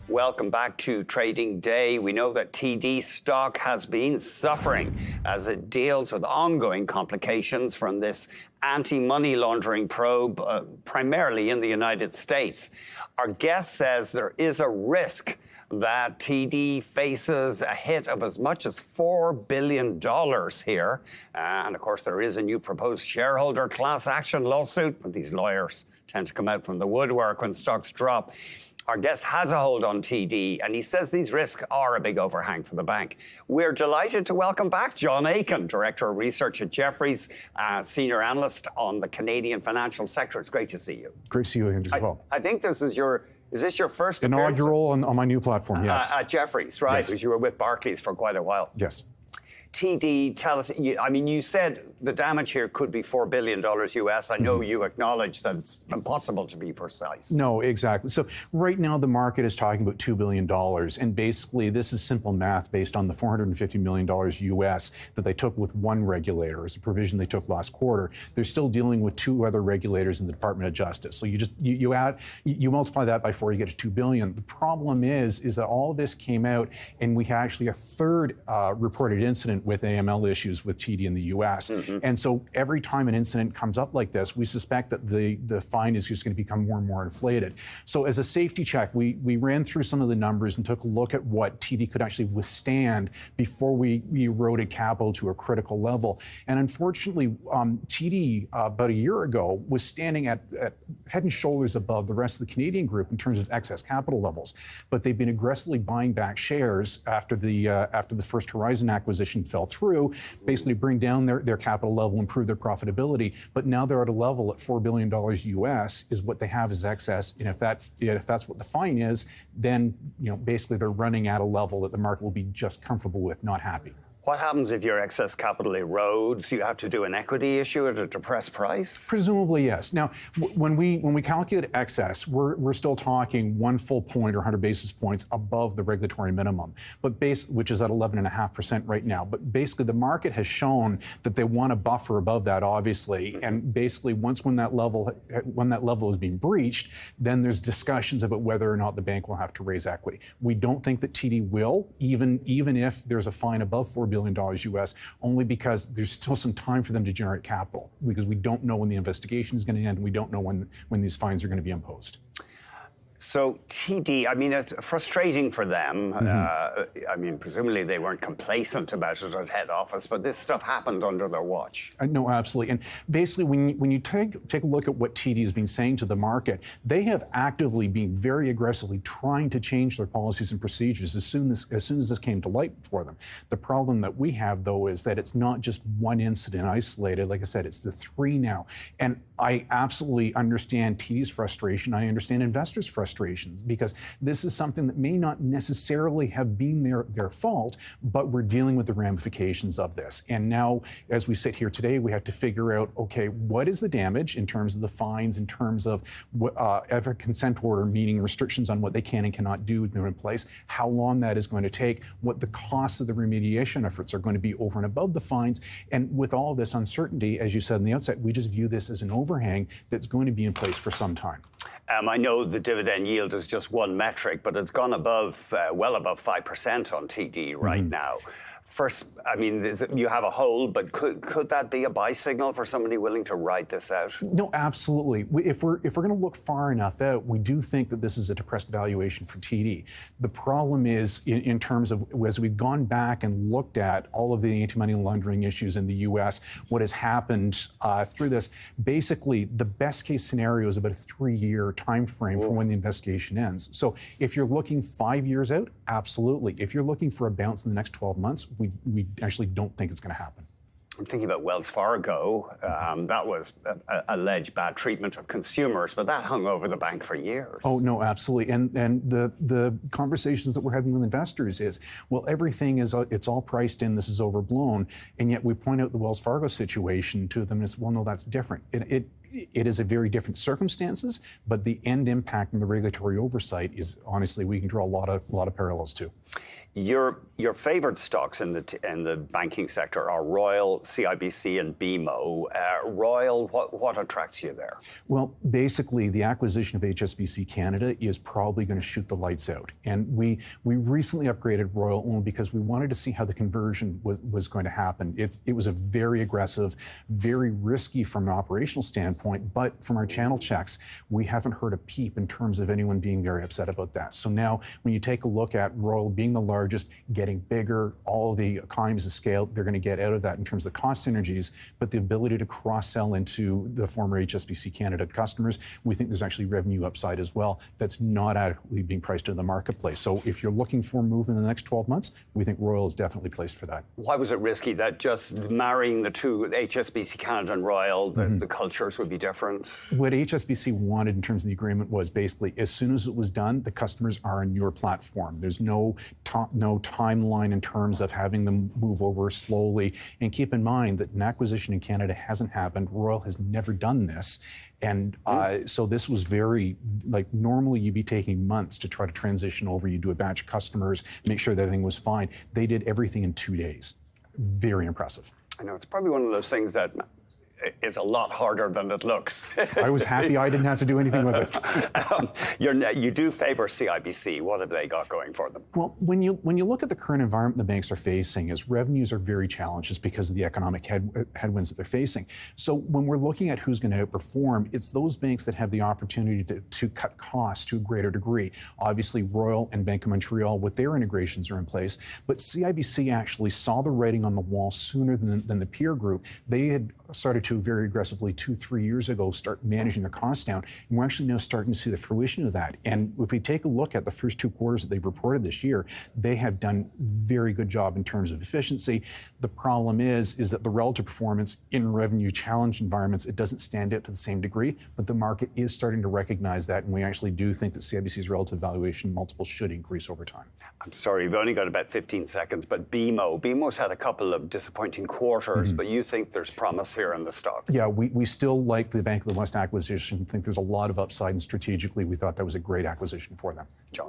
Welcome back to Trading Day. We know that TD stock has been suffering as it deals with ongoing complications from this anti-money laundering probe, primarily in the United States. Our guest says there is a risk that TD faces a hit of as much as $4 billion here. And of course, there is a new proposed shareholder class action lawsuit, but these lawyers tend to come out from the woodwork when stocks drop. Our guest has a hold on TD, and he says these risks are a big overhang for the bank. We're delighted to welcome back John Aiken, Director of Research at Jefferies, Senior Analyst on the Canadian financial sector. It's great to see you. Great to see you as well. I think this is this your first inaugural on my new platform, yes. At Jefferies, right? Yes. Because you were with Barclays for quite a while. Yes. TD, tell us, you said the damage here could be $4 billion US. I know you acknowledge that it's impossible to be precise. No, exactly. So right now the market is talking about $2 billion. And basically this is simple math based on the $450 million US that they took with one regulator as a provision they took last quarter. They're still dealing with two other regulators in the Department of Justice. So you multiply that by 4, you get to $2 billion. The problem is that all of this came out and we had actually a third reported incident with AML issues with TD in the US. And so every time an incident comes up like this, we suspect that the fine is just going to become more and more inflated. So as a safety check, we ran through some of the numbers and took a look at what TD could actually withstand before we eroded capital to a critical level. And unfortunately, TD about a year ago was standing at head and shoulders above the rest of the Canadian group in terms of excess capital levels. But they've been aggressively buying back shares after the First Horizon acquisition fell through, basically bring down their capital level, improve their profitability. But now they're at a level at $4 billion US is what they have as excess. And if that's what the fine is, then basically they're running at a level that the market will be just comfortable with, not happy. What happens if your excess capital erodes? You have to do an equity issue at a depressed price? Presumably, yes. Now, when we calculate excess, we're still talking 1 full point or 100 basis points above the regulatory minimum, which is at 11.5% right now. But basically, the market has shown that they want a buffer above that, obviously. And basically, when that level is being breached, then there's discussions about whether or not the bank will have to raise equity. We don't think that TD will, even if there's a fine above $4 billion US, only because there's still some time for them to generate capital, because we don't know when the investigation is going to end, and we don't know when these fines are going to be imposed. So TD, it's frustrating for them. Presumably they weren't complacent about it at head office, but this stuff happened under their watch. No, absolutely. And basically, when you take a look at what TD has been saying to the market, they have actively been very aggressively trying to change their policies and procedures as soon as this came to light for them. The problem that we have, though, is that it's not just one incident isolated. Like I said, it's the 3 now. And I absolutely understand TD's frustration. I understand investors' frustrations, because this is something that may not necessarily have been their fault, but we're dealing with the ramifications of this. And now, as we sit here today, we have to figure out, okay, what is the damage in terms of the fines, in terms of a consent order, meaning restrictions on what they can and cannot do in place, how long that is going to take, what the costs of the remediation efforts are going to be over and above the fines. And with all of this uncertainty, as you said in the outset, we just view this as an overhang that's going to be in place for some time. I know the dividend yield is just one metric, but it's gone well above 5% on TD right now. First, you have a hold, but could that be a buy signal for somebody willing to ride this out? No, absolutely. If we're going to look far enough out, we do think that this is a depressed valuation for TD. The problem is in terms of, as we've gone back and looked at all of the anti-money laundering issues in the U.S., what has happened through this, basically the best case scenario is about a 3-year time frame for when the investigation ends. So if you're looking 5 years out, absolutely. If you're looking for a bounce in the next 12 months, we actually don't think it's going to happen. I'm thinking about Wells Fargo. That was alleged bad treatment of consumers, but that hung over the bank for years. Oh, no, absolutely. And the conversations that we're having with investors is, well, everything it's all priced in, this is overblown. And yet we point out the Wells Fargo situation to them as, well, no, that's different. it is a very different circumstances, but the end impact and the regulatory oversight is honestly, we can draw a lot of parallels to. Your favorite stocks in the banking sector are Royal, CIBC, and BMO. Royal, what attracts you there? Well, basically, the acquisition of HSBC Canada is probably going to shoot the lights out. And we recently upgraded Royal only because we wanted to see how the conversion was going to happen. It was a very aggressive, very risky from an operational standpoint, but from our channel checks, we haven't heard a peep in terms of anyone being very upset about that. So now, when you take a look at Royal being the largest, getting bigger, all of the economies of scale they're going to get out of that in terms of the cost synergies, but the ability to cross-sell into the former HSBC Canada customers, we think there's actually revenue upside as well that's not adequately being priced in the marketplace. So if you're looking for a move in the next 12 months, we think Royal is definitely placed for that. Why was it risky that just marrying the two, HSBC Canada and Royal, the cultures would be different? What HSBC wanted in terms of the agreement was basically, as soon as it was done, the customers are on your platform. There's no timeline in terms of having them move over slowly. And keep in mind that an acquisition in Canada hasn't happened. Royal has never done this. And so this was very, like, normally you'd be taking months to try to transition over. You do a batch of customers, make sure that everything was fine. They did everything in 2 days. Very impressive. I know, it's probably one of those things that is a lot harder than it looks. I was happy I didn't have to do anything with it. You do favor CIBC. What have they got going for them? Well, when you look at the current environment the banks are facing, is revenues are very challenged just because of the economic headwinds that they're facing. So when we're looking at who's going to outperform, it's those banks that have the opportunity to cut costs to a greater degree. Obviously, Royal and Bank of Montreal, with their integrations, are in place. But CIBC actually saw the writing on the wall sooner than the peer group. They had started to very aggressively 2-3 years ago start managing their costs down, and we're actually now starting to see the fruition of that. And if we take a look at the first 2 quarters that they've reported this year, they have done very good job in terms of efficiency. The problem is that the relative performance in revenue challenged environments, it doesn't stand out to the same degree, but the market is starting to recognize that, and we actually do think that CIBC's relative valuation multiple should increase over time. I'm sorry, you've only got about 15 seconds, but BMO's had a couple of disappointing quarters, but you think there's promise here in the stock? Yeah, we still like the Bank of the West acquisition, think there's a lot of upside, and strategically we thought that was a great acquisition for them. John.